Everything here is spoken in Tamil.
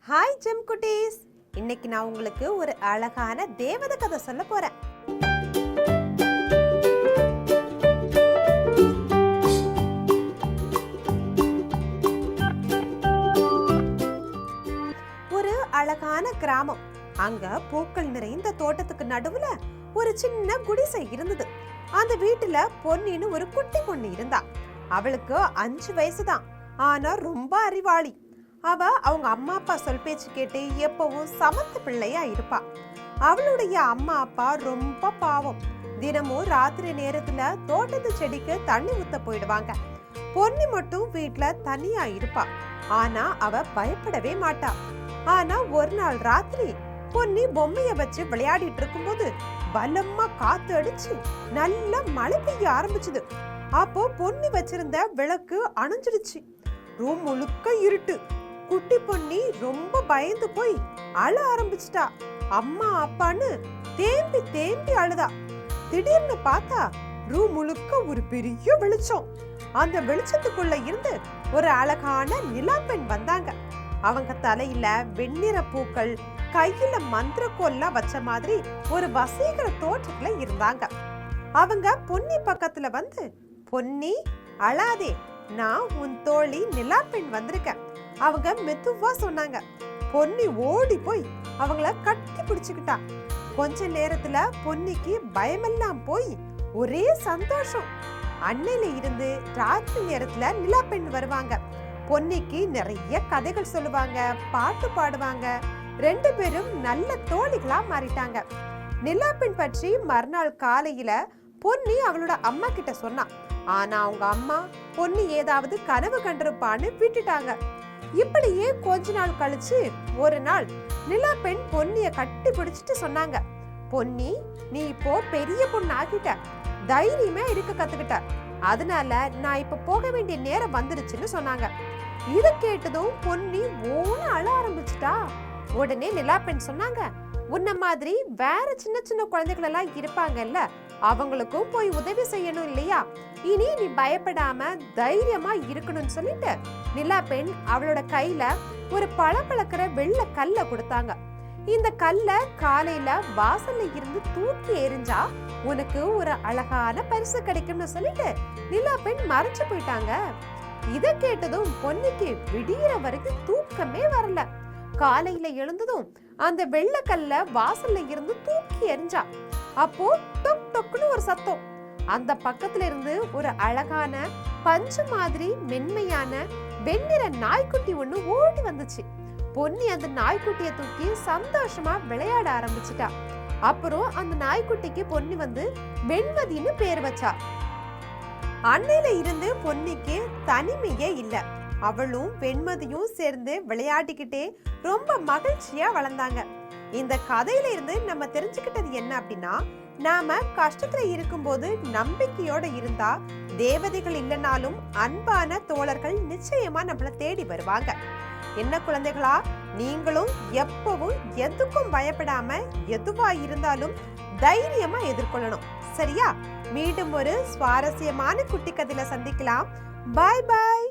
ஹாய் ஜெம் குட்டீஸ், இன்னைக்கு நான் உங்களுக்கு ஒரு அழகான தேவதை கதை சொல்ல போறேன். ஒரு அழகான கிராமம். அங்க பூக்கள் நிறைந்த தோட்டத்துக்கு நடுவுல ஒரு சின்ன குடிசை இருந்தது. அந்த வீட்டுல பொன்னின்னு ஒரு குட்டி பொண்ணு இருந்தா. அவளுக்கு 5 வயசுதான். ஆனா ரொம்ப அறிவாளி. அவ அவங்க அம்மா அப்பா சொல் பேச்சு கேட்டு எப்பவும் சமத்து பிள்ளையா இருப்பா. அவளுடைய அம்மா அப்பா ரொம்ப பாவம். தினமும் ராத்திரி நேரத்துல தோட்டத்து செடிக்கு தண்ணி ஊத்த போயிடுவாங்க. பொன்னி மட்டும் வீட்டுல தனியா இருப்பா. ஆனா அவ பயப்படவே மாட்டா. ஆனா ஒரு நாள் ராத்திரி பொன்னி பொம்மைய வச்சு விளையாடிட்டு இருக்கும்போது பலமா காத்து அடிச்சு நல்ல மழை பெய்ய ஆரம்பிச்சுது. அப்போ பொன்னி வச்சிருந்த விளக்கு அணைஞ்சிடுச்சு. ரூம் முழுக்க இருட்டு. குட்டி பொன்னி ரொம்ப பயந்து போய் அழ ஆரம்பிச்சிட்டா. அம்மா அப்பான்னு தேம்பி தேம்பி அழுதா. திடீர்னு பார்த்தா ரூம் முழுக்க ஒரு பெரிய வெளிச்சம். அந்த வெளிச்சத்துக்குள்ள இருந்து ஒரு அழகான நிலாப்பெண் வந்தாங்க. அவங்க தலையில வெண்ணிற பூக்கள், கையில மந்திரக்கோல்லாம் வச்ச மாதிரி ஒரு வசீகர தோற்றத்துல இருந்தாங்க. அவங்க பொன்னி பக்கத்துல வந்து, பொன்னி அழாதே, நான் உன் தோழி நிலாப்பெண் வந்திருக்கேன். அவங்க மெதுவா சொன்னாங்க. பொன்னி ஓடி போய் அவங்கள கட்டி பிடிச்சுக்கிட்டா. கொஞ்ச நேரத்துல பொன்னிக்கு பயமெல்லாம் போய் ஒரே சந்தோஷம். அன்னையில இருந்து ராத்திரி நேரத்துல நிலாப்பெண் வருவாங்க. பொன்னிக்கு நிறைய கதைகள் சொல்லுவாங்க, பாட்டு பாடுவாங்க. 2 பேரும் நல்ல தோழிகளா மாறிட்டாங்க. நிலாப்பெண் பற்றி மறுநாள் காலையில பொன்னி அவளோட அம்மா கிட்ட சொன்னா. ஆனா அவங்க அம்மா பொன்னி ஏதாவது கனவு கண்டிருப்பான்னு விட்டுட்டாங்க. இப்படியே கொஞ்ச நாள் கழிச்சு ஒரு நாள் நிலாப்பெண் பொன்னிய கட்டி பிடிச்சிட்டு சொன்னாங்க, பொன்னி, நீ இப்போ பெரிய பொண்ணு ஆகிட்ட, தைரியமா இருக்க கத்துக்கிட்ட. அதனால நான் இப்ப போக வேண்டிய நேரம் வந்துருச்சுன்னு சொன்னாங்க. இத கேட்டதும் பொன்னி ஓன அழ ஆரம்பிச்சுட்டா. உடனே நிலாப்பெண் சொன்னாங்க, உன்ன மாதிரி வேற சின்ன சின்ன குழந்தைகள் எல்லாம் இருப்பாங்கல்ல, அவங்களுக்கும் போய் உதவி செய்யணும் இல்லையா? இனி நீ பயப்படாம தைரியமா இருக்கணும்னு சொல்லிட்டு நிலாப்பெண் அவளோட கையில ஒரு பளபளக்கிற வெள்ளை கல்ல கொடுத்தாங்க. இந்த கல்ல காலையில வாசல்ல இருந்து தூக்கி எறிஞ்சா உனக்கு ஒரு அழகான பரிசு கிடைக்கும்னு சொல்லிட்டு நிலாப்பெண் மறைச்சு போயிட்டாங்க. இத கேட்டதும் பொன்னிக்கு விடியற வரைக்கும் தூக்கமே வரல. காலையில எழுந்ததும் அந்த வெள்ளக்கல்ல வாசல்ல இருந்து தூக்கி எறிஞ்சா. அப்போ டொக் டொக்னு ஒரு சத்தம். அந்த பக்கத்துல இருந்து ஒரு அழகான பஞ்சு மாதிரி மென்மையான வெண்ணிற நாய்க்குட்டி ஒண்ணு ஓடி வந்துச்சு. பொன்னி அந்த நாய்க்குட்டிய தூக்கி சந்தோஷமா விளையாட ஆரம்பிச்சுட்டா. அப்புறம் அந்த நாய்க்குட்டிக்கு பொன்னி வந்து வெண்மதின்னு பேர் வச்சா. அன்னையில இருந்து பொன்னிக்கு தனிமையே இல்ல. அவளும் வெண்மதியும் சேர்ந்து விளையாடிக்கிட்டே ரொம்ப மகிழ்ச்சியா வளர்ந்தாங்க. இந்த கதையில இருந்து நம்ம தெரிஞ்சுக்கிட்டது என்ன அப்படின்னா, நாம கஷ்டத்துல இருக்கும்போது நம்பிக்கையோட இருந்தா தேவதைகள் இல்லைனாலும் அன்பான தோழர்கள் நிச்சயமா நம்மள தேடி வருவாங்க. என்ன குழந்தைகளா, நீங்களும் எப்பவும் எதுக்கும் பயப்படாம எதுவா இருந்தாலும் தைரியமா எதிர்கொள்ளணும். சரியா? மீண்டும் ஒரு சுவாரஸ்யமான குட்டி கதையில சந்திக்கலாம். பாய் பாய்.